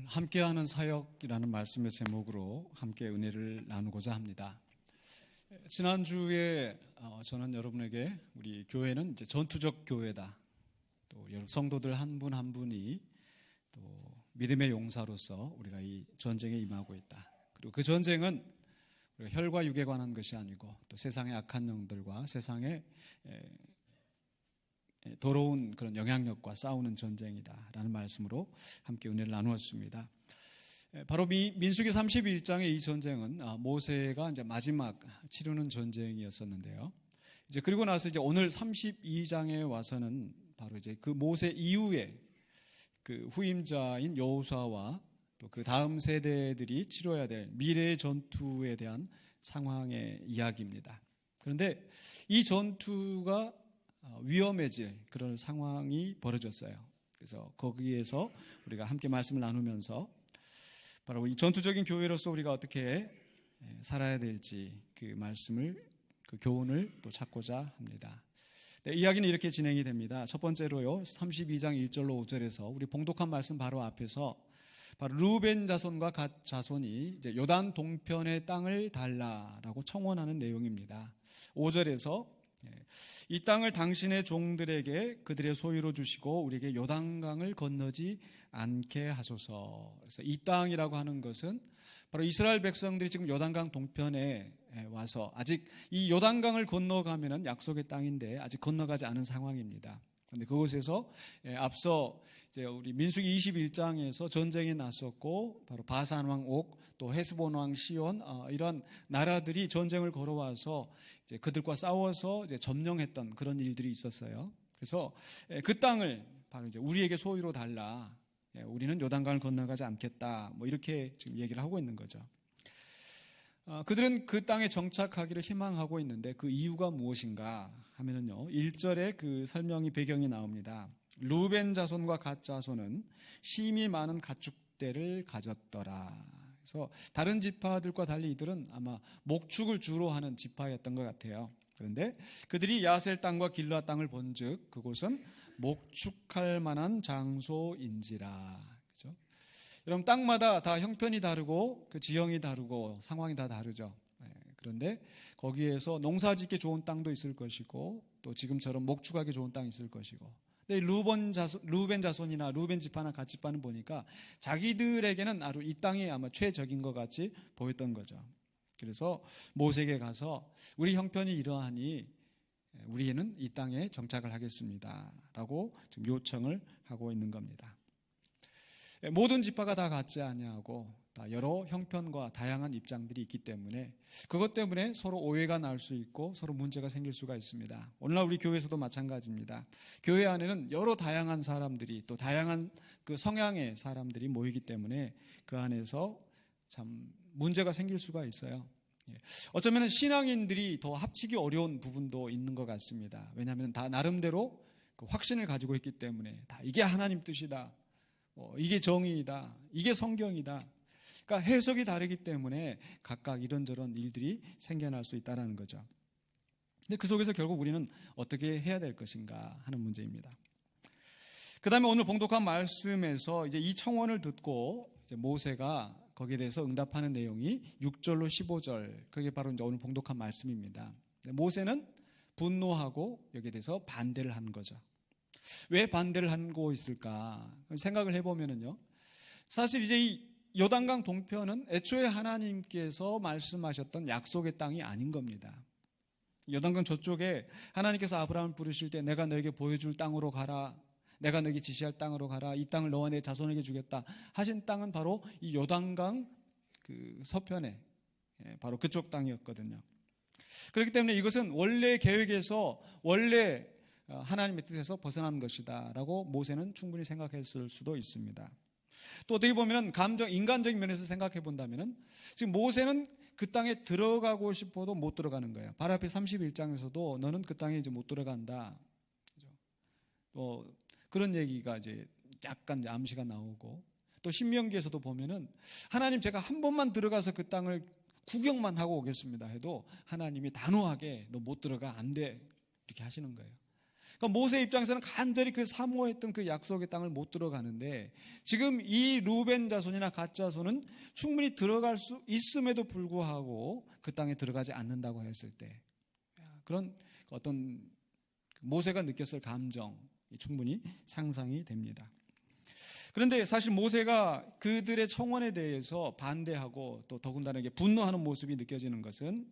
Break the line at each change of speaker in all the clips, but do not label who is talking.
함께하는 사역이라는 말씀의 제목으로 함께 은혜를 나누고자 합니다. 지난주에 저는 여러분에게 우리 교회는 이제 전투적 교회다. 또 여러분 성도들 한 분 한 분이 또 믿음의 용사로서 우리가 이 전쟁에 임하고 있다. 그리고 그 전쟁은 우리가 혈과 육에 관한 것이 아니고 또 세상의 악한 영들과 세상의 더러운 그런 영향력과 싸우는 전쟁이다라는 말씀으로 함께 은혜를 나누었습니다. 바로 민수기 31장의 이 전쟁은 모세가 이제 마지막 치르는 전쟁이었었는데요. 이제 그리고 나서 이제 오늘 32장에 와서는 바로 이제 그 모세 이후에 그 후임자인 여호수아와 또 그 다음 세대들이 치러야 될 미래의 전투에 대한 상황의 이야기입니다. 그런데 이 전투가 위험해질 그런 상황이 벌어졌어요. 그래서 거기에서 우리가 함께 말씀을 나누면서 바로 이 전투적인 교회로서 우리가 어떻게 살아야 될지 그 말씀을, 그 교훈을 또 찾고자 합니다. 네, 이야기는 이렇게 진행이 됩니다. 첫 번째로요, 32장 1절로 5절에서 우리 봉독한 말씀 바로 앞에서 바로 루벤 자손과 갓 자손이 이제 요단 동편의 땅을 달라라고 청원하는 내용입니다. 5절에서 이 땅을 당신의 종들에게 그들의 소유로 주시고 우리에게 요단강을 건너지 않게 하소서. 그래서 이 땅이라고 하는 것은 바로 이스라엘 백성들이 지금 요단강 동편에 와서 아직 이 요단강을 건너가면은 약속의 땅인데 아직 건너가지 않은 상황입니다. 그런데 그곳에서 앞서 이제 우리 민수기 21장에서 전쟁이 났었고 바로 바산 왕 옥, 또 헤스본 왕 시온 이런 나라들이 전쟁을 걸어와서 이제 그들과 싸워서 이제 점령했던 그런 일들이 있었어요. 그래서 그 땅을 바로 이제 우리에게 소유로 달라. 우리는 요단강을 건너가지 않겠다. 뭐 이렇게 지금 얘기를 하고 있는 거죠. 그들은 그 땅에 정착하기를 희망하고 있는데 그 이유가 무엇인가 하면은요, 1절에 그 설명이 배경이 나옵니다. 루벤 자손과 갓 자손은 심이 많은 가축대를 가졌더라. 그래서 다른 지파들과 달리 이들은 아마 목축을 주로 하는 지파였던 것 같아요. 그런데 그들이 야셀 땅과 길르앗 땅을 본즉 그곳은 목축할 만한 장소인지라. 그렇죠? 여러분, 땅마다 다 형편이 다르고 그 지형이 다르고 상황이 다 다르죠. 그런데 거기에서 농사짓기 좋은 땅도 있을 것이고 또 지금처럼 목축하기 좋은 땅이 있을 것이고. 근데 루벤 자손이나 루벤 지파나 갓 지파는 보니까 자기들에게는 아주 이 땅이 아마 최적인 것 같이 보였던 거죠. 그래서 모세에게 가서 우리 형편이 이러하니 우리는 이 땅에 정착을 하겠습니다 라고 지금 요청을 하고 있는 겁니다. 모든 지파가 다 같지 아니하고 다 여러 형편과 다양한 입장들이 있기 때문에 그것 때문에 서로 오해가 날 수 있고 서로 문제가 생길 수가 있습니다. 오늘날 우리 교회에서도 마찬가지입니다. 교회 안에는 여러 다양한 사람들이 또 다양한 그 성향의 사람들이 모이기 때문에 그 안에서 참 문제가 생길 수가 있어요. 어쩌면 신앙인들이 더 합치기 어려운 부분도 있는 것 같습니다. 왜냐하면 다 나름대로 그 확신을 가지고 있기 때문에 다 이게 하나님 뜻이다, 이게 정의이다, 이게 성경이다. 그러니까 해석이 다르기 때문에 각각 이런저런 일들이 생겨날 수 있다는 거죠. 근데 그 속에서 결국 우리는 어떻게 해야 될 것인가 하는 문제입니다. 그 다음에 오늘 봉독한 말씀에서 이제 이 청원을 듣고 이제 모세가 거기에 대해서 응답하는 내용이 6절로 15절, 그게 바로 이제 오늘 봉독한 말씀입니다. 모세는 분노하고 여기에 대해서 반대를 한 거죠. 왜 반대를 하고 있을까 생각을 해보면은요, 사실 이제 이 요단강 동편은 애초에 하나님께서 말씀하셨던 약속의 땅이 아닌 겁니다. 요단강 저쪽에 하나님께서 아브라함을 부르실 때 내가 너에게 보여줄 땅으로 가라, 내가 너에게 지시할 땅으로 가라, 이 땅을 너와 내 자손에게 주겠다 하신 땅은 바로 이 요단강 그 서편에 바로 그쪽 땅이었거든요. 그렇기 때문에 이것은 원래 계획에서 원래 하나님의 뜻에서 벗어난 것이다 라고 모세는 충분히 생각했을 수도 있습니다. 또 어떻게 보면 인간적인 면에서 생각해 본다면 지금 모세는 그 땅에 들어가고 싶어도 못 들어가는 거예요. 바로 앞에 31장에서도 너는 그 땅에 이제 못 들어간다, 그런 얘기가 이제 약간 암시가 나오고, 또 신명기에서도 보면은 하나님 제가 한 번만 들어가서 그 땅을 구경만 하고 오겠습니다 해도 하나님이 단호하게 너 못 들어가, 안 돼, 이렇게 하시는 거예요. 그러니까 모세 입장에서는 간절히 그 사모했던 그 약속의 땅을 못 들어가는데, 지금 이 루벤 자손이나 갓 자손은 충분히 들어갈 수 있음에도 불구하고 그 땅에 들어가지 않는다고 했을 때, 그런 어떤 모세가 느꼈을 감정이 충분히 상상이 됩니다. 그런데 사실 모세가 그들의 청원에 대해서 반대하고 또 더군다나 분노하는 모습이 느껴지는 것은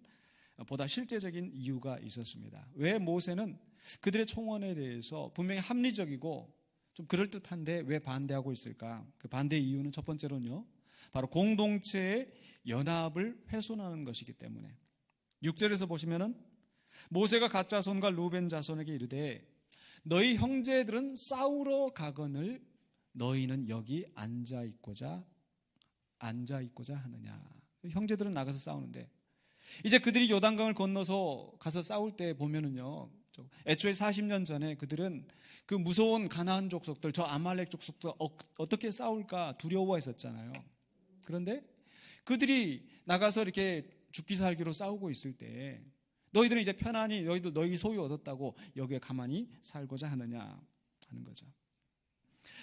보다 실제적인 이유가 있었습니다. 왜 모세는 그들의 청원에 대해서 분명히 합리적이고 좀 그럴듯한데 왜 반대하고 있을까? 그 반대의 이유는 첫 번째로는요, 바로 공동체의 연합을 훼손하는 것이기 때문에. 6절에서 보시면은 모세가 갓 자손과 루벤 자손에게 이르되 너희 형제들은 싸우러 가거늘 너희는 여기 앉아 있고자 하느냐. 형제들은 나가서 싸우는데, 이제 그들이 요단강을 건너서 가서 싸울 때 보면은요, 애초에 40년 전에 그들은 그 무서운 가나안 족속들, 저 아말렉 족속들 어떻게 싸울까 두려워했었잖아요. 그런데 그들이 나가서 이렇게 죽기 살기로 싸우고 있을 때 너희들은 이제 편안히 너희 소유 얻었다고 여기에 가만히 살고자 하느냐 하는 거죠.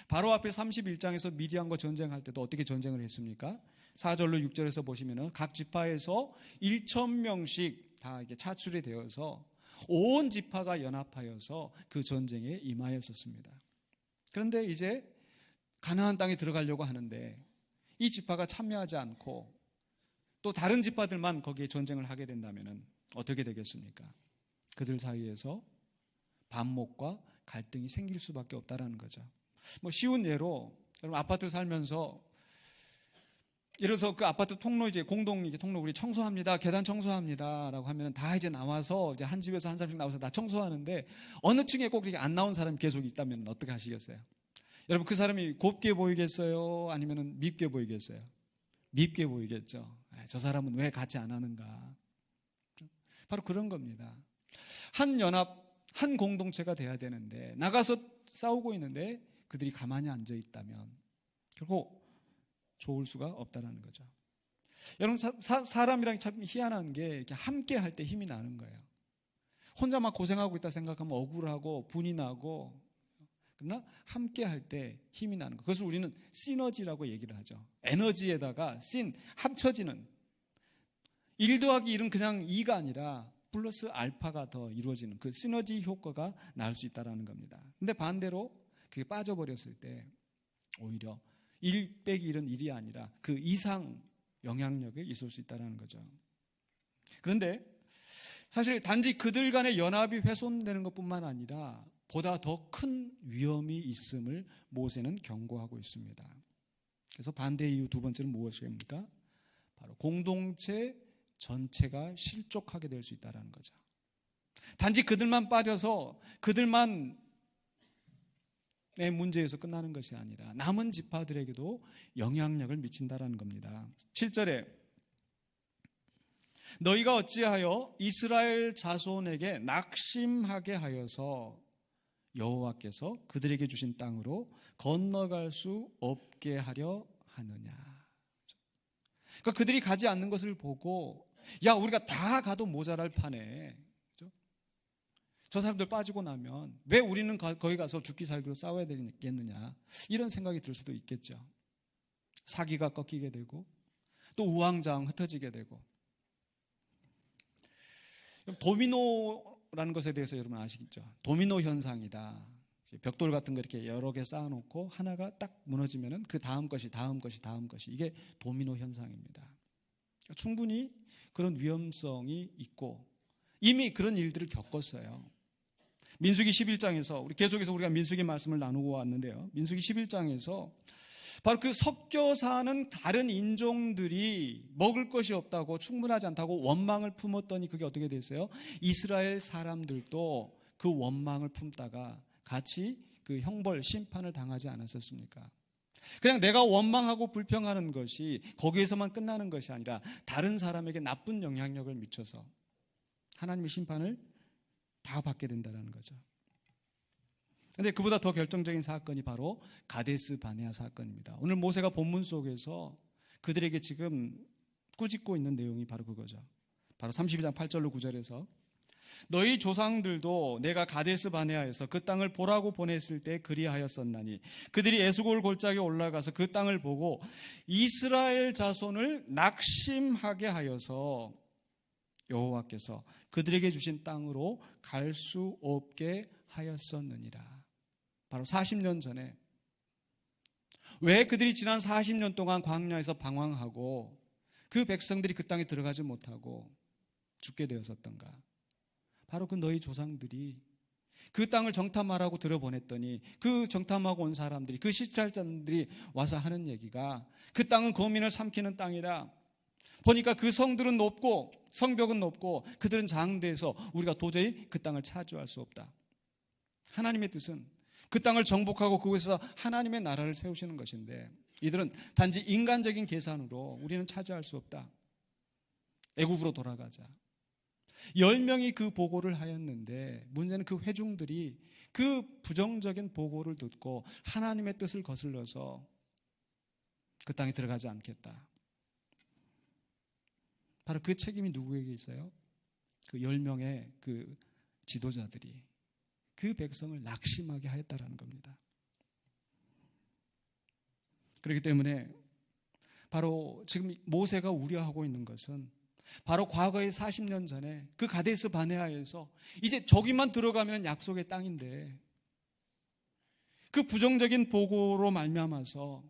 바로 앞에 31장에서 미디안과 전쟁할 때도 어떻게 전쟁을 했습니까? 4절로 6절에서 보시면은 각 지파에서 1,000명씩 다 이게 차출이 되어서 온 지파가 연합하여서 그 전쟁에 임하였었습니다. 그런데 이제 가나안 땅에 들어가려고 하는데 이 지파가 참여하지 않고 또 다른 지파들만 거기에 전쟁을 하게 된다면은 어떻게 되겠습니까? 그들 사이에서 반목과 갈등이 생길 수밖에 없다라는 거죠. 쉬운 예로, 여러분 아파트 살면서 이래서 그 아파트 통로 이제 통로 우리 청소합니다, 계단 청소합니다라고 하면 다 이제 나와서 이제 한 집에서 한 사람씩 나와서 다 청소하는데 어느 층에 꼭 이렇게 안 나온 사람이 계속 있다면 어떻게 하시겠어요? 여러분 그 사람이 곱게 보이겠어요? 아니면 밉게 보이겠어요? 밉게 보이겠죠. 저 사람은 왜 같이 안 하는가? 바로 그런 겁니다. 한 연합, 한 공동체가 돼야 되는데 나가서 싸우고 있는데 그들이 가만히 앉아 있다면 결국 좋을 수가 없다는 거죠. 여러분 사람이랑 참 희한한 게 이렇게 함께 할 때 힘이 나는 거예요. 혼자 막 고생하고 있다 생각하면 억울하고 분이 나고, 그러나 함께 할 때 힘이 나는 거. 그것을 우리는 시너지라고 얘기를 하죠. 에너지에다가 합쳐지는 1 더하기 1은 그냥 2가 아니라 플러스 알파가 더 이루어지는 그 시너지 효과가 날 수 있다는 겁니다. 근데 반대로 그게 빠져버렸을 때 오히려 1 빼기 1은 1이 아니라 그 이상 영향력이 있을 수 있다는 거죠. 그런데 사실 단지 그들 간의 연합이 훼손되는 것뿐만 아니라 보다 더 큰 위험이 있음을 모세는 경고하고 있습니다. 그래서 반대의 이유 두 번째는 무엇입니까? 바로 공동체 전체가 실족하게 될 수 있다는 거죠. 단지 그들만 빠져서 그들만 의 문제에서 끝나는 것이 아니라 남은 지파들에게도 영향력을 미친다라는 겁니다. 7절에 너희가 어찌하여 이스라엘 자손에게 낙심하게 하여서 여호와께서 그들에게 주신 땅으로 건너갈 수 없게 하려 하느냐. 그러니까 그들이 가지 않는 것을 보고 야 우리가 다 가도 모자랄 판에 저 사람들 빠지고 나면 왜 우리는 거기 가서 죽기 살기로 싸워야 되겠느냐, 이런 생각이 들 수도 있겠죠. 사기가 꺾이게 되고 또 우왕좌왕 흩어지게 되고. 도미노라는 것에 대해서 여러분 아시겠죠? 도미노 현상이다. 벽돌 같은 거 이렇게 여러 개 쌓아놓고 하나가 딱 무너지면은 그 다음 것이 이게 도미노 현상입니다. 충분히 그런 위험성이 있고 이미 그런 일들을 겪었어요. 민수기 11장에서 계속해서 우리가 민수기 말씀을 나누고 왔는데요. 민수기 11장에서 바로 그 섞여 사는 다른 인종들이 먹을 것이 없다고, 충분하지 않다고 원망을 품었더니 그게 어떻게 됐어요? 이스라엘 사람들도 그 원망을 품다가 같이 그 형벌, 심판을 당하지 않았었습니까? 그냥 내가 원망하고 불평하는 것이 거기에서만 끝나는 것이 아니라 다른 사람에게 나쁜 영향력을 미쳐서 하나님의 심판을 다 받게 된다는 거죠. 그런데 그보다 더 결정적인 사건이 바로 가데스 바네아 사건입니다. 오늘 모세가 본문 속에서 그들에게 지금 꾸짖고 있는 내용이 바로 그거죠. 바로 32장 8절로 9절에서 너희 조상들도 내가 가데스 바네아에서 그 땅을 보라고 보냈을 때 그리하였었나니 그들이 에스골 골짜기에 올라가서 그 땅을 보고 이스라엘 자손을 낙심하게 하여서 여호와께서 그들에게 주신 땅으로 갈 수 없게 하였었느니라. 바로 40년 전에 왜 그들이 지난 40년 동안 광야에서 방황하고 그 백성들이 그 땅에 들어가지 못하고 죽게 되었었던가? 바로 그 너희 조상들이 그 땅을 정탐하라고 들여보냈더니 그 정탐하고 온 사람들이, 그 시찰자들이 와서 하는 얘기가 그 땅은 거민을 삼키는 땅이다. 보니까 그 성들은 높고 성벽은 높고 그들은 장대해서 우리가 도저히 그 땅을 차지할 수 없다. 하나님의 뜻은 그 땅을 정복하고 그곳에서 하나님의 나라를 세우시는 것인데 이들은 단지 인간적인 계산으로 우리는 차지할 수 없다. 애굽으로 돌아가자. 10명이 그 보고를 하였는데 문제는 그 회중들이 그 부정적인 보고를 듣고 하나님의 뜻을 거슬러서 그 땅에 들어가지 않겠다. 바로 그 책임이 누구에게 있어요? 그 10명의 그 지도자들이 그 백성을 낙심하게 하였다라는 겁니다. 그렇기 때문에 바로 지금 모세가 우려하고 있는 것은 바로 과거의 40년 전에 그 가데스 바네아에서 이제 저기만 들어가면 약속의 땅인데 그 부정적인 보고로 말미암아서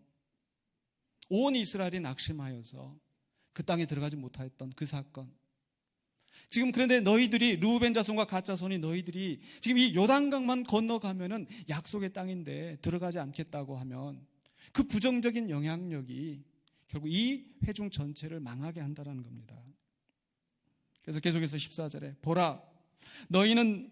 온 이스라엘이 낙심하여서 그 땅에 들어가지 못하였던 그 사건. 지금 그런데 너희들이 르우벤 자손과 갓 자손이 너희들이 지금 이 요단강만 건너가면은 약속의 땅인데 들어가지 않겠다고 하면 그 부정적인 영향력이 결국 이 회중 전체를 망하게 한다는 겁니다. 그래서 계속해서 14절에 보라 너희는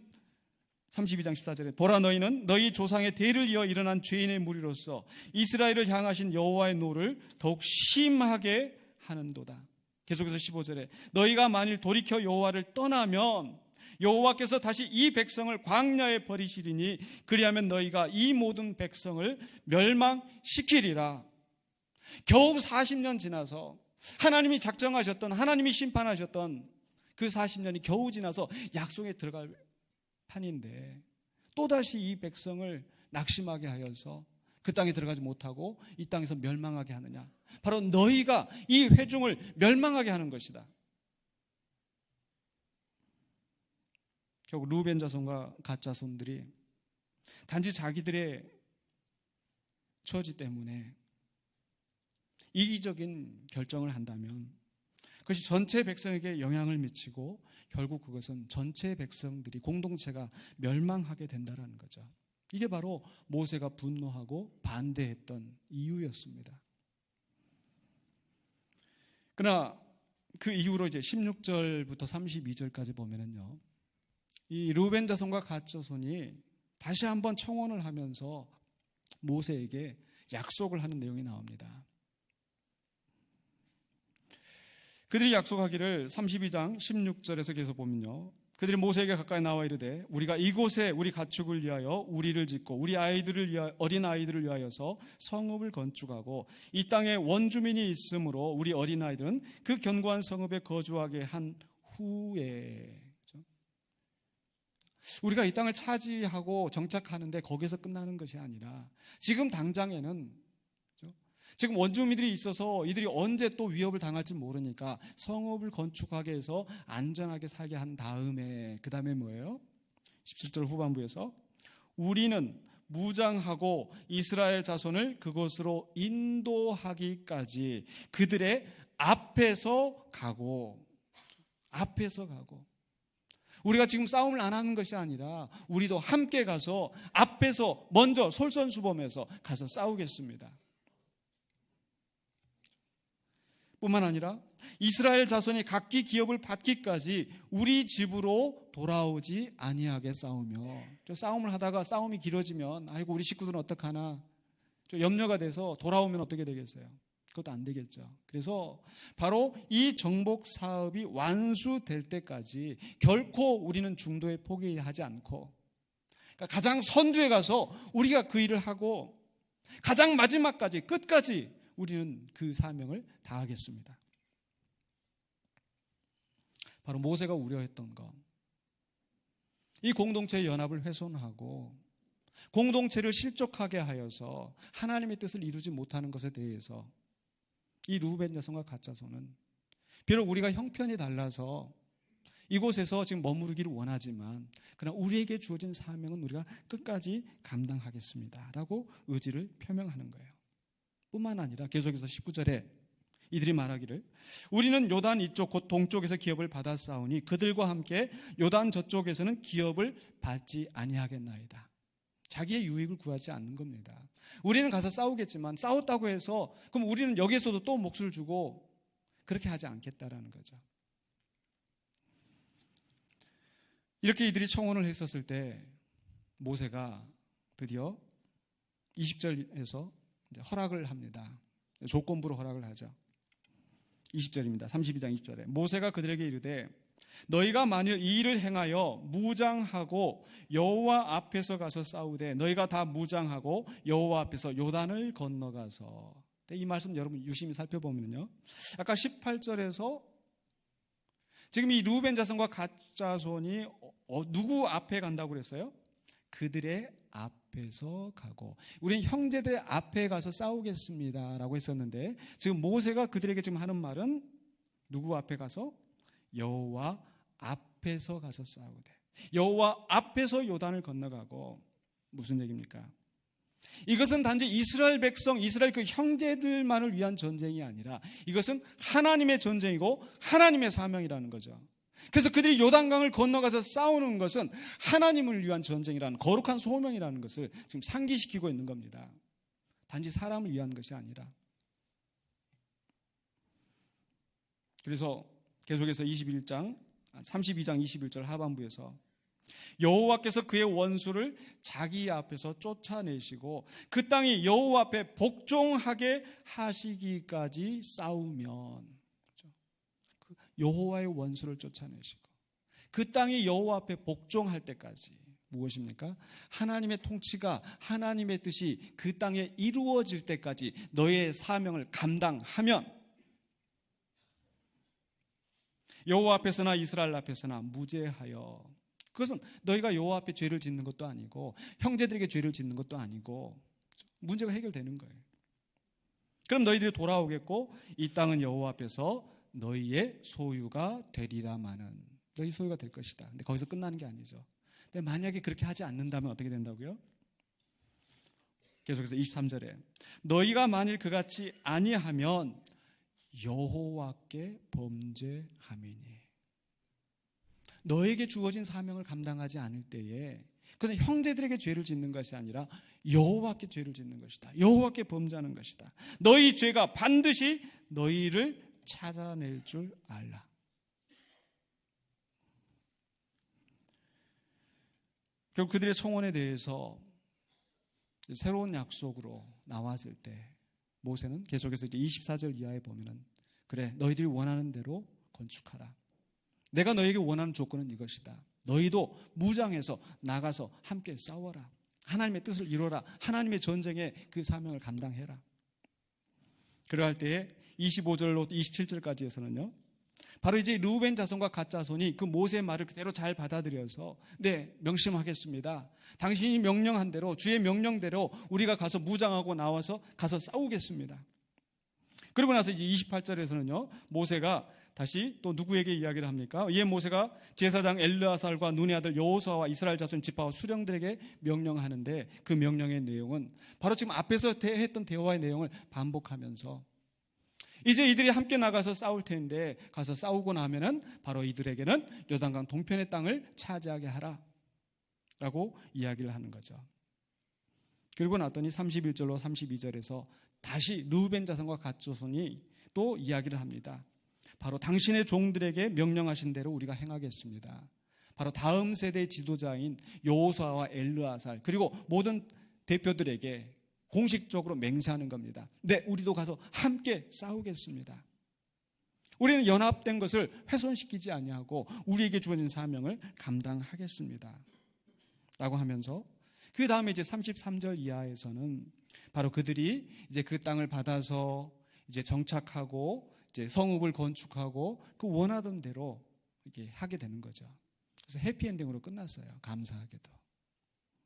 32장 14절에 보라 너희는 너희 조상의 대를 이어 일어난 죄인의 무리로서 이스라엘을 향하신 여호와의 노를 더욱 심하게 하는도다. 계속해서 15절에 너희가 만일 돌이켜 여호와를 떠나면 여호와께서 다시 이 백성을 광야에 버리시리니 그리하면 너희가 이 모든 백성을 멸망시키리라. 겨우 40년 지나서 하나님이 작정하셨던, 하나님이 심판하셨던 그 40년이 겨우 지나서 약속에 들어갈 판인데 또다시 이 백성을 낙심하게 하여서 그 땅에 들어가지 못하고 이 땅에서 멸망하게 하느냐. 바로 너희가 이 회중을 멸망하게 하는 것이다. 결국 르우벤 자손과 갓 자손들이 단지 자기들의 처지 때문에 이기적인 결정을 한다면 그것이 전체 백성에게 영향을 미치고 결국 그것은 전체 백성들이 공동체가 멸망하게 된다는 거죠. 이게 바로 모세가 분노하고 반대했던 이유였습니다. 그러나 그 이후로 이제 16절부터 32절까지 보면은요, 이 르우벤 자손과 갓 자손이 다시 한번 청원을 하면서 모세에게 약속을 하는 내용이 나옵니다. 그들이 약속하기를 32장 16절에서 계속 보면요, 그들이 모세에게 가까이 나와 이르되 우리가 이곳에 우리 가축을 위하여 우리를 짓고 우리 아이들을 위하여 어린 아이들을 위하여서 성읍을 건축하고 이 땅에 원주민이 있으므로 우리 어린 아이들은 그 견고한 성읍에 거주하게 한 후에 우리가 이 땅을 차지하고 정착하는데 거기서 끝나는 것이 아니라 지금 당장에는 지금 원주민들이 있어서 이들이 언제 또 위협을 당할지 모르니까 성읍을 건축하게 해서 안전하게 살게 한 다음에 그 다음에 뭐예요? 17절 후반부에서 우리는 무장하고 이스라엘 자손을 그곳으로 인도하기까지 그들의 앞에서 가고 우리가 지금 싸움을 안 하는 것이 아니라 우리도 함께 가서 앞에서 먼저 솔선수범해서 가서 싸우겠습니다. 뿐만 아니라 이스라엘 자손이 각기 기업을 받기까지 우리 집으로 돌아오지 아니하게 싸우며, 싸움을 하다가 싸움이 길어지면 아이고 우리 식구들은 어떡하나 염려가 돼서 돌아오면 어떻게 되겠어요? 그것도 안 되겠죠. 그래서 바로 이 정복 사업이 완수될 때까지 결코 우리는 중도에 포기하지 않고, 그러니까 가장 선두에 가서 우리가 그 일을 하고 가장 마지막까지 끝까지 우리는 그 사명을 다하겠습니다. 바로 모세가 우려했던 것, 이 공동체의 연합을 훼손하고 공동체를 실족하게 하여서 하나님의 뜻을 이루지 못하는 것에 대해서 이 르우벤 자손과 갓 자손은 비록 우리가 형편이 달라서 이곳에서 지금 머무르기를 원하지만 그러나 우리에게 주어진 사명은 우리가 끝까지 감당하겠습니다 라고 의지를 표명하는 거예요. 뿐만 아니라 계속해서 19절에 이들이 말하기를 우리는 요단 이쪽 곧 동쪽에서 기업을 받아 싸우니 그들과 함께 요단 저쪽에서는 기업을 받지 아니하겠나이다. 자기의 유익을 구하지 않는 겁니다. 우리는 가서 싸우겠지만 싸웠다고 해서 그럼 우리는 여기에서도 또 몫을 주고 그렇게 하지 않겠다라는 거죠. 이렇게 이들이 청혼을 했었을 때 모세가 드디어 20절에서 허락을 합니다. 조건부로 허락을 하죠. 20절입니다. 32장 20절에 모세가 그들에게 이르되 너희가 만일 이 일을 행하여 무장하고 여호와 앞에서 가서 싸우되 너희가 다 무장하고 여호와 앞에서 요단을 건너가서 이 말씀 여러분 유심히 살펴보면요. 아까 18절에서 지금 이 르우벤 자손과 갓 자손이 누구 앞에 간다고 그랬어요? 그들의 앞에서 가고 우리는 형제들의 앞에 가서 싸우겠습니다 라고 했었는데 지금 모세가 그들에게 지금 하는 말은 누구 앞에 가서? 여호와 앞에서 가서 싸우되 여호와 앞에서 요단을 건너가고 무슨 얘기입니까? 이것은 단지 이스라엘 백성, 이스라엘 그 형제들만을 위한 전쟁이 아니라 이것은 하나님의 전쟁이고 하나님의 사명이라는 거죠. 그래서 그들이 요단강을 건너가서 싸우는 것은 하나님을 위한 전쟁이라는 거룩한 소명이라는 것을 지금 상기시키고 있는 겁니다. 단지 사람을 위한 것이 아니라. 그래서 계속해서 32장 21절 하반부에서 여호와께서 그의 원수를 자기 앞에서 쫓아내시고 그 땅이 여호와 앞에 복종하게 하시기까지 싸우면 여호와의 원수를 쫓아내시고 그 땅이 여호와 앞에 복종할 때까지 무엇입니까? 하나님의 통치가 하나님의 뜻이 그 땅에 이루어질 때까지 너의 사명을 감당하면 여호와 앞에서나 이스라엘 앞에서나 무죄하여 그것은 너희가 여호와 앞에 죄를 짓는 것도 아니고 형제들에게 죄를 짓는 것도 아니고 문제가 해결되는 거예요. 그럼 너희들이 돌아오겠고 이 땅은 여호와 앞에서 너희의 소유가 되리라마는 너희 소유가 될 것이다. 근데 거기서 끝나는 게 아니죠. 근데 만약에 그렇게 하지 않는다면 어떻게 된다고요? 계속해서 23절에 너희가 만일 그같이 아니하면 여호와께 범죄함이니 너에게 주어진 사명을 감당하지 않을 때에 그것은 형제들에게 죄를 짓는 것이 아니라 여호와께 죄를 짓는 것이다. 여호와께 범죄하는 것이다. 너희 죄가 반드시 너희를 찾아낼 줄 알라. 결국 그들의 청원에 대해서 새로운 약속으로 나왔을 때 모세는 계속해서 이제 24절 이하에 보면은 그래 너희들이 원하는 대로 건축하라. 내가 너에게 원하는 조건은 이것이다. 너희도 무장해서 나가서 함께 싸워라. 하나님의 뜻을 이루어라. 하나님의 전쟁의 그 사명을 감당해라. 그러할 때에 25절로 27절까지에서는요. 바로 이제 르우벤 자손과 갓 자손이 그 모세의 말을 그대로 잘 받아들여서 네, 명심하겠습니다. 당신이 명령한 대로 주의 명령대로 우리가 가서 무장하고 나와서 가서 싸우겠습니다. 그리고 나서 이제 28절에서는요. 모세가 다시 또 누구에게 이야기를 합니까? 이에 모세가 제사장 엘르아살과 눈의 아들 여호수아와 이스라엘 자손 지파와 수령들에게 명령하는데 그 명령의 내용은 바로 지금 앞에서 했던 대화의 내용을 반복하면서 이제 이들이 함께 나가서 싸울 텐데 가서 싸우고 나면은 바로 이들에게는 요단강 동편의 땅을 차지하게 하라 라고 이야기를 하는 거죠. 그리고 났더니 31절로 32절에서 다시 르우벤 자손과 갓 자손이 또 이야기를 합니다. 바로 당신의 종들에게 명령하신 대로 우리가 행하겠습니다. 바로 다음 세대의 지도자인 여호수아와 엘르아살 그리고 모든 대표들에게 공식적으로 맹세하는 겁니다. 네, 우리도 가서 함께 싸우겠습니다. 우리는 연합된 것을 훼손시키지 아니하고 우리에게 주어진 사명을 감당하겠습니다. 라고 하면서 그 다음에 이제 33절 이하에서는 바로 그들이 이제 그 땅을 받아서 이제 정착하고 이제 성읍을 건축하고 그 원하던 대로 이렇게 하게 되는 거죠. 그래서 해피엔딩으로 끝났어요. 감사하게도.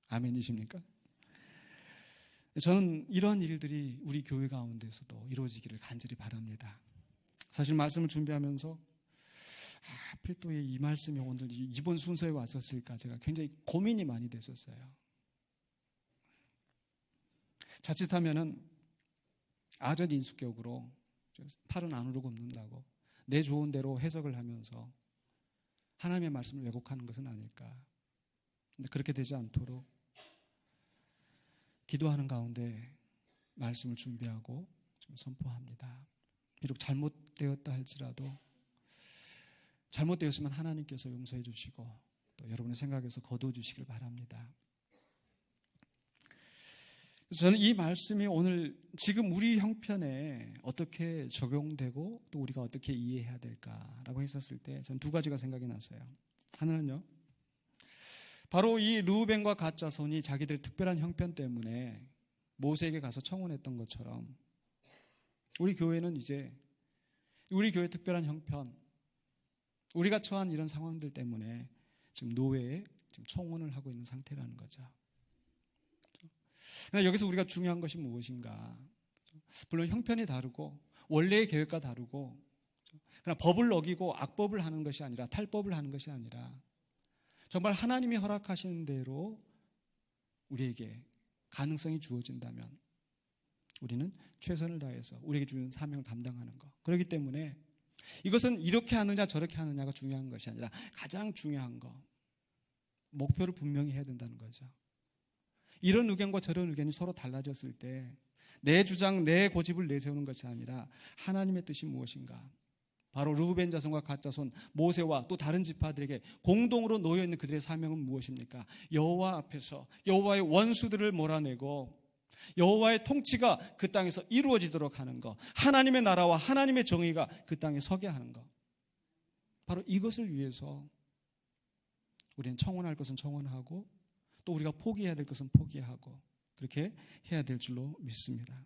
아멘이십니까? 저는 이런 일들이 우리 교회 가운데서도 이루어지기를 간절히 바랍니다. 사실 말씀을 준비하면서 하필 또 이 말씀이 오늘 이번 순서에 왔었을까 제가 굉장히 고민이 많이 됐었어요. 자칫하면은 아전 인수격으로 팔은 안으로 굽는다고 내 좋은 대로 해석을 하면서 하나님의 말씀을 왜곡하는 것은 아닐까. 근데 그렇게 되지 않도록 기도하는 가운데 말씀을 준비하고 좀 선포합니다. 비록 잘못되었다 할지라도 잘못되었으면 하나님께서 용서해 주시고 또 여러분의 생각에서 거두어 주시길 바랍니다. 저는 이 말씀이 오늘 지금 우리 형편에 어떻게 적용되고 또 우리가 어떻게 이해해야 될까라고 했었을 때 저는 두 가지가 생각이 났어요. 하나는요, 바로 이 르우벤과 갓 자손이 자기들의 특별한 형편 때문에 모세에게 가서 청혼했던 것처럼 우리 교회는 이제 우리 교회의 특별한 형편, 우리가 처한 이런 상황들 때문에 지금 노회에 지금 청혼을 하고 있는 상태라는 거죠. 그러나 여기서 우리가 중요한 것이 무엇인가? 물론 형편이 다르고 원래의 계획과 다르고 그러나 법을 어기고 악법을 하는 것이 아니라 탈법을 하는 것이 아니라 정말 하나님이 허락하시는 대로 우리에게 가능성이 주어진다면 우리는 최선을 다해서 우리에게 주는 사명을 감당하는 것. 그렇기 때문에 이것은 이렇게 하느냐 저렇게 하느냐가 중요한 것이 아니라 가장 중요한 것, 목표를 분명히 해야 된다는 거죠. 이런 의견과 저런 의견이 서로 달라졌을 때 내 주장, 내 고집을 내세우는 것이 아니라 하나님의 뜻이 무엇인가. 바로 르우벤 자손과 갓 자손, 모세와 또 다른 지파들에게 공동으로 놓여있는 그들의 사명은 무엇입니까? 여호와 앞에서 여호와의 원수들을 몰아내고 여호와의 통치가 그 땅에서 이루어지도록 하는 것, 하나님의 나라와 하나님의 정의가 그 땅에 서게 하는 것. 바로 이것을 위해서 우리는 청혼할 것은 청혼하고 또 우리가 포기해야 될 것은 포기하고 그렇게 해야 될 줄로 믿습니다.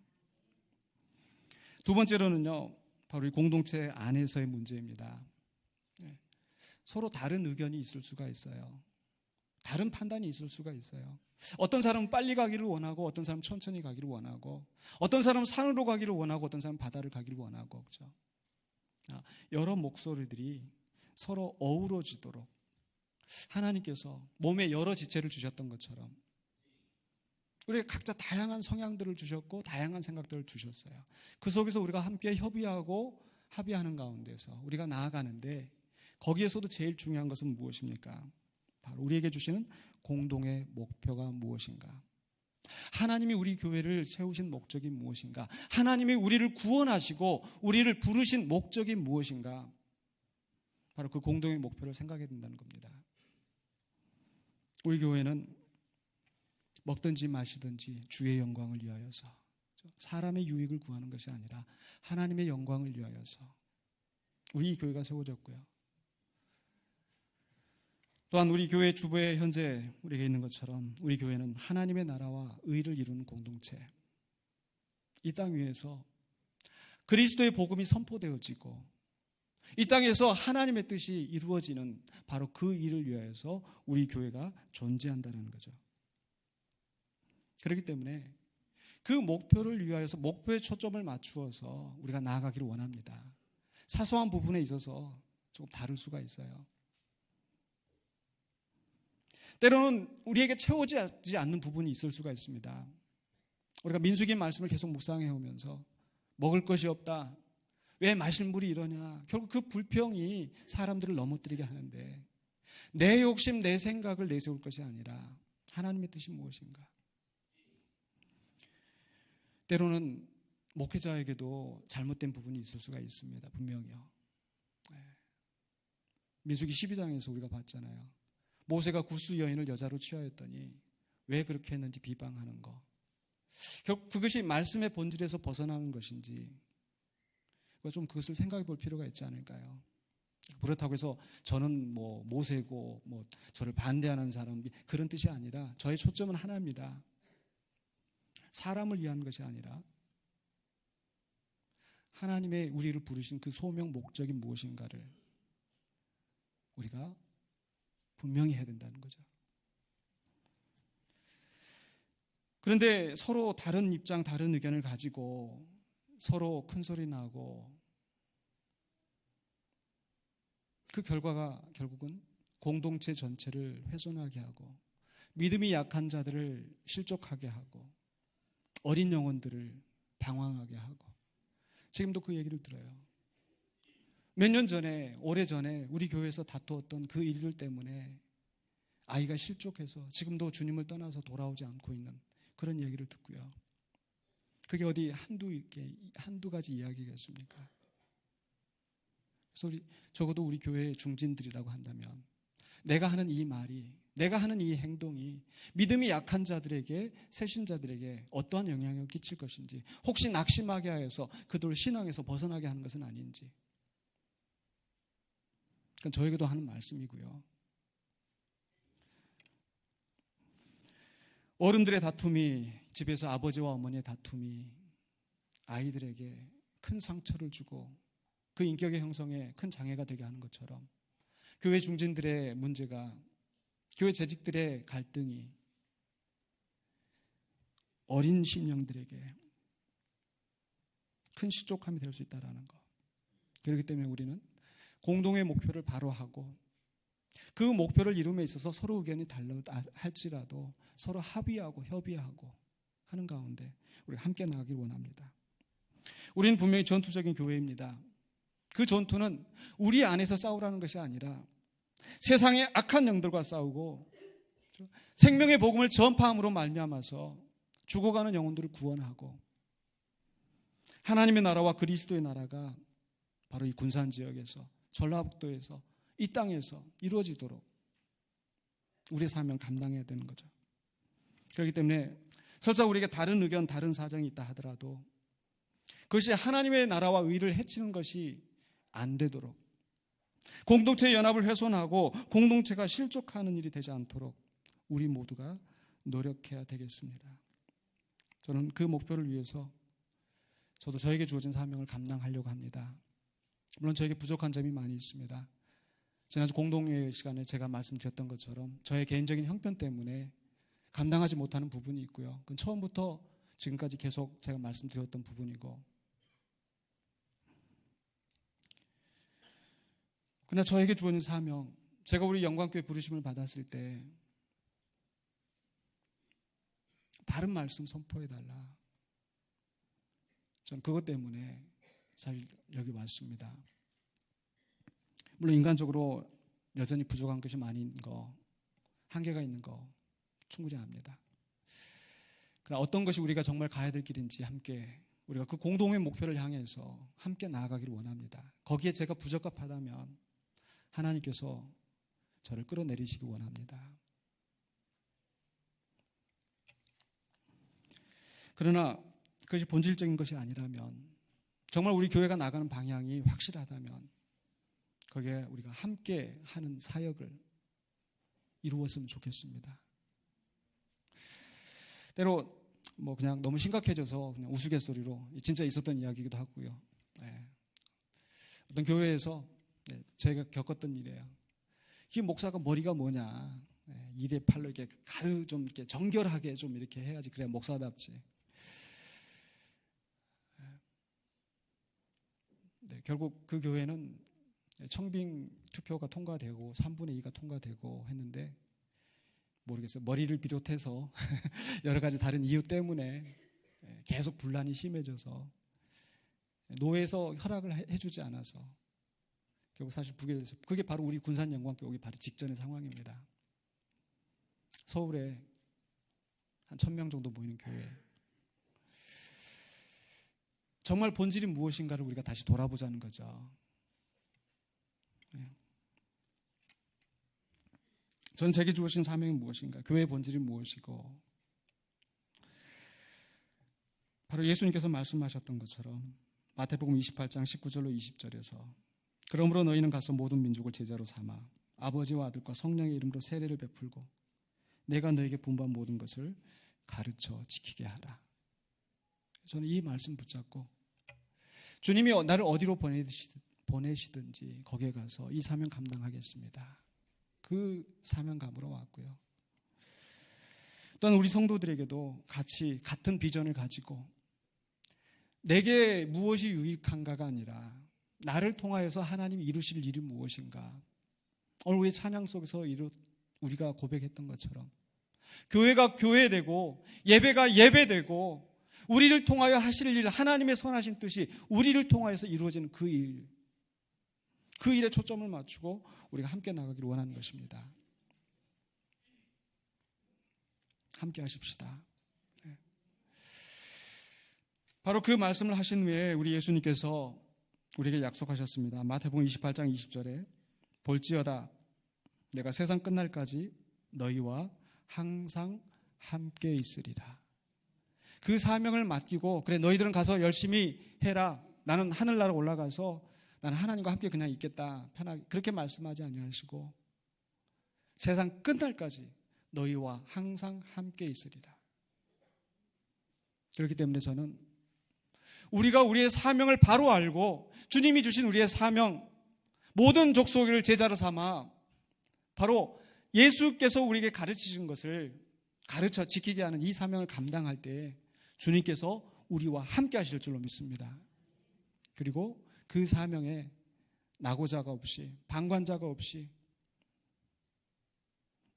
두 번째로는요, 바로 이 공동체 안에서의 문제입니다. 서로 다른 의견이 있을 수가 있어요. 다른 판단이 있을 수가 있어요. 어떤 사람은 빨리 가기를 원하고 어떤 사람은 천천히 가기를 원하고 어떤 사람은 산으로 가기를 원하고 어떤 사람은 바다를 가기를 원하고 그렇죠? 여러 목소리들이 서로 어우러지도록 하나님께서 몸에 여러 지체를 주셨던 것처럼 우리가 각자 다양한 성향들을 주셨고 다양한 생각들을 주셨어요. 그 속에서 우리가 함께 협의하고 합의하는 가운데서 우리가 나아가는데 거기에서도 제일 중요한 것은 무엇입니까? 바로 우리에게 주시는 공동의 목표가 무엇인가? 하나님이 우리 교회를 세우신 목적이 무엇인가? 하나님이 우리를 구원하시고 우리를 부르신 목적이 무엇인가? 바로 그 공동의 목표를 생각해야 된다는 겁니다. 우리 교회는 먹든지 마시든지 주의 영광을 위하여서 사람의 유익을 구하는 것이 아니라 하나님의 영광을 위하여서 우리 교회가 세워졌고요. 또한 우리 교회 주부에 현재 우리에게 있는 것처럼 우리 교회는 하나님의 나라와 의를 이루는 공동체, 이 땅 위에서 그리스도의 복음이 선포되어지고 이 땅에서 하나님의 뜻이 이루어지는 바로 그 일을 위하여서 우리 교회가 존재한다는 거죠. 그렇기 때문에 그 목표를 위하여서 목표에 초점을 맞추어서 우리가 나아가기를 원합니다. 사소한 부분에 있어서 조금 다를 수가 있어요. 때로는 우리에게 채워지지 않는 부분이 있을 수가 있습니다. 우리가 민수기 말씀을 계속 묵상해 오면서 먹을 것이 없다, 왜 마실 물이 이러냐, 결국 그 불평이 사람들을 넘어뜨리게 하는데 내 욕심, 내 생각을 내세울 것이 아니라 하나님의 뜻이 무엇인가. 때로는 목회자에게도 잘못된 부분이 있을 수가 있습니다. 분명히요. 민수기 12장에서 우리가 봤잖아요. 모세가 구스 여인을 여자로 취하였더니 왜 그렇게 했는지 비방하는 거. 결국 그것이 말씀의 본질에서 벗어나는 것인지 좀 그것을 생각해 볼 필요가 있지 않을까요? 그렇다고 해서 저는 모세고 저를 반대하는 사람, 그런 뜻이 아니라 저의 초점은 하나입니다. 사람을 위한 것이 아니라 하나님의 우리를 부르신 그 소명 목적이 무엇인가를 우리가 분명히 해야 된다는 거죠. 그런데 서로 다른 입장, 다른 의견을 가지고 서로 큰소리 나고 그 결과가 결국은 공동체 전체를 훼손하게 하고 믿음이 약한 자들을 실족하게 하고 어린 영혼들을 방황하게 하고 지금도 그 얘기를 들어요. 몇 년 전에, 오래전에 우리 교회에서 다투었던 그 일들 때문에 아이가 실족해서 지금도 주님을 떠나서 돌아오지 않고 있는 그런 얘기를 듣고요. 그게 어디 한두 가지 이야기겠습니까? 그래서 적어도 우리 교회의 중진들이라고 한다면 내가 하는 이 말이, 내가 하는 이 행동이 믿음이 약한 자들에게, 새신자들에게 어떠한 영향을 끼칠 것인지, 혹시 낙심하게 하여서 그들 신앙에서 벗어나게 하는 것은 아닌지, 그건 저에게도 하는 말씀이고요. 어른들의 다툼이, 집에서 아버지와 어머니의 다툼이 아이들에게 큰 상처를 주고 그 인격의 형성에 큰 장애가 되게 하는 것처럼 교회 중진들의 문제가, 교회 재직들의 갈등이 어린 심령들에게 큰 실족함이 될 수 있다는 것. 그렇기 때문에 우리는 공동의 목표를 바로 하고 그 목표를 이룸에 있어서 서로 의견이 달라 할지라도 서로 합의하고 협의하고 하는 가운데 우리가 함께 나가길 원합니다. 우리는 분명히 전투적인 교회입니다. 그 전투는 우리 안에서 싸우라는 것이 아니라 세상의 악한 영들과 싸우고 생명의 복음을 전파함으로 말미암아서 죽어가는 영혼들을 구원하고 하나님의 나라와 그리스도의 나라가 바로 이 군산 지역에서, 전라북도에서, 이 땅에서 이루어지도록 우리의 사명을 감당해야 되는 거죠. 그렇기 때문에 설사 우리에게 다른 의견, 다른 사정이 있다 하더라도 그것이 하나님의 나라와 의를 해치는 것이 안 되도록, 공동체의 연합을 훼손하고 공동체가 실족하는 일이 되지 않도록 우리 모두가 노력해야 되겠습니다. 저는 그 목표를 위해서 저도 저에게 주어진 사명을 감당하려고 합니다. 물론 저에게 부족한 점이 많이 있습니다. 지난주 공동회의 시간에 제가 말씀드렸던 것처럼 저의 개인적인 형편 때문에 감당하지 못하는 부분이 있고요. 그건 처음부터 지금까지 계속 제가 말씀드렸던 부분이고, 그러나 저에게 주어진 사명, 제가 우리 영광교회 부르심을 받았을 때 바른 말씀 선포해달라. 저는 그것 때문에 사실 여기 왔습니다. 물론 인간적으로 여전히 부족한 것이 많이 있는 거, 한계가 있는 거 충분히 압니다. 그러나 어떤 것이 우리가 정말 가야 될 길인지 함께 우리가 그 공동의 목표를 향해서 함께 나아가기를 원합니다. 거기에 제가 부적합하다면 하나님께서 저를 끌어내리시기 원합니다. 그러나 그것이 본질적인 것이 아니라면, 정말 우리 교회가 나가는 방향이 확실하다면 거기에 우리가 함께 하는 사역을 이루었으면 좋겠습니다. 때로 그냥 너무 심각해져서 그냥 우스갯소리로 진짜 있었던 이야기이기도 하고요. 어떤 교회에서 제가 겪었던 일이에요. 이 목사가 머리가 뭐냐, 2대 8로 이렇게 가르 좀 이렇게 정결하게 좀 이렇게 해야지 그래야 목사답지. 결국 그 교회는 청빙 투표가 통과되고 3분의 2가 통과되고 했는데 모르겠어요. 머리를 비롯해서 여러 가지 다른 이유 때문에 계속 분란이 심해져서 노회에서 허락을 해주지 않아서 결국 사실 부결돼서, 그게 바로 우리 군산 영광교회 오기 바로 직전의 상황입니다. 서울에 한 1000명 정도 모이는 교회. 정말 본질이 무엇인가를 우리가 다시 돌아보자는 거죠. 저는 제게 주어진 사명이 무엇인가, 교회의 본질이 무엇이고, 바로 예수님께서 말씀하셨던 것처럼 마태복음 28장 19절로 20절에서 그러므로 너희는 가서 모든 민족을 제자로 삼아 아버지와 아들과 성령의 이름으로 세례를 베풀고 내가 너에게 분부한 모든 것을 가르쳐 지키게 하라. 저는 이 말씀 붙잡고 주님이 나를 어디로 보내시든지 거기에 가서 이 사명 감당하겠습니다. 그 사명감으로 왔고요. 또한 우리 성도들에게도 같은 비전을 가지고 내게 무엇이 유익한가가 아니라 나를 통하여서 하나님이 이루실 일이 무엇인가. 오늘 우리 찬양 속에서 우리가 고백했던 것처럼 교회가 교회되고 예배가 예배되고 우리를 통하여 하실 일, 하나님의 선하신 뜻이 우리를 통하여서 이루어지는 그 일에 초점을 맞추고 우리가 함께 나가기를 원하는 것입니다. 함께 하십시다. 바로 그 말씀을 하신 후에 우리 예수님께서 우리에게 약속하셨습니다. 마태복음 28장 20절에 볼지어다 내가 세상 끝날까지 너희와 항상 함께 있으리라. 그 사명을 맡기고 그래 너희들은 가서 열심히 해라. 나는 하늘나라 올라가서 나는 하나님과 함께 그냥 있겠다. 편하게 그렇게 말씀하지 아니하시고 세상 끝날까지 너희와 항상 함께 있으리라. 그렇기 때문에 저는 우리가 우리의 사명을 바로 알고 주님이 주신 우리의 사명 모든 족속을 제자로 삼아 바로 예수께서 우리에게 가르치신 것을 가르쳐 지키게 하는 이 사명을 감당할 때 주님께서 우리와 함께 하실 줄로 믿습니다. 그리고 그 사명에 낙오자가 없이 방관자가 없이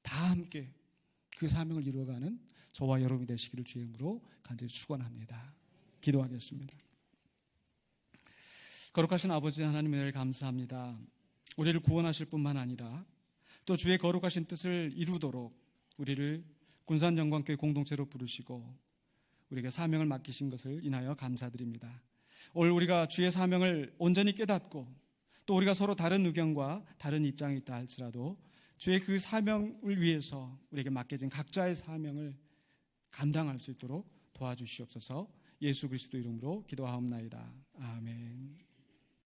다 함께 그 사명을 이루어가는 저와 여러분이 되시기를 주의 이름으로 간절히 축원합니다. 기도하겠습니다. 거룩하신 아버지 하나님의 은혜를 감사합니다. 우리를 구원하실 뿐만 아니라 또 주의 거룩하신 뜻을 이루도록 우리를 군산영광교회 공동체로 부르시고 우리에게 사명을 맡기신 것을 인하여 감사드립니다. 오늘 우리가 주의 사명을 온전히 깨닫고 또 우리가 서로 다른 의견과 다른 입장이 있다 할지라도 주의 그 사명을 위해서 우리에게 맡겨진 각자의 사명을 감당할 수 있도록 도와주시옵소서. 예수 그리스도 이름으로 기도하옵나이다. 아멘.